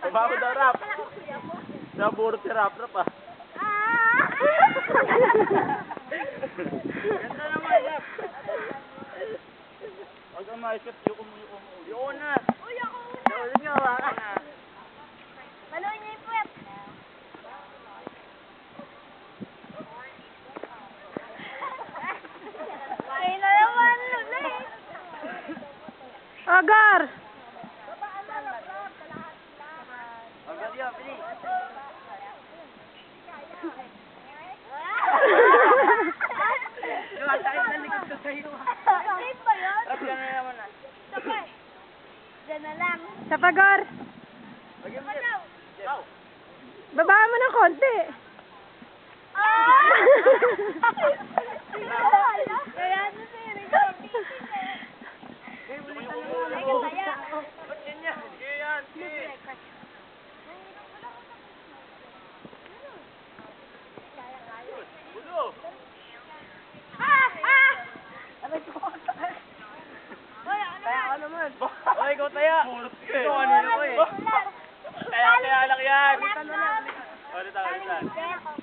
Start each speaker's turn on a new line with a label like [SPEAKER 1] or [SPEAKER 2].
[SPEAKER 1] Babaho daw, Rap. Naburot si Rap ah. Ganda naman, Rap. Huwag kang maisip, yuko mo. Yuko na.
[SPEAKER 2] Uy, ako una.
[SPEAKER 1] Ulit nga, waka na.
[SPEAKER 2] Maluin niya yung puwet. Ay na naman, ulit.
[SPEAKER 3] Agar!
[SPEAKER 1] Agad yan, bilis. Yung sakit na likod ko sa'yo.
[SPEAKER 2] Safe ba yun?
[SPEAKER 1] Rap, yan na naman ah.
[SPEAKER 2] Sabay. Diyan na lang.
[SPEAKER 3] Sa pagor!
[SPEAKER 1] Lagyan mo yan. Ciao.
[SPEAKER 3] Babaan mo ng konti.
[SPEAKER 2] Kaya ano sa'yo, ikaw, titin eh. Ay, kaya.
[SPEAKER 1] Ba't ganyan? Ganyan, sige. Bulo.
[SPEAKER 2] Kaya ako naman.
[SPEAKER 1] Oy, ikaw taya. Ito kanina ko eh. Kaya lang yan.
[SPEAKER 2] Ulit
[SPEAKER 1] Ulit.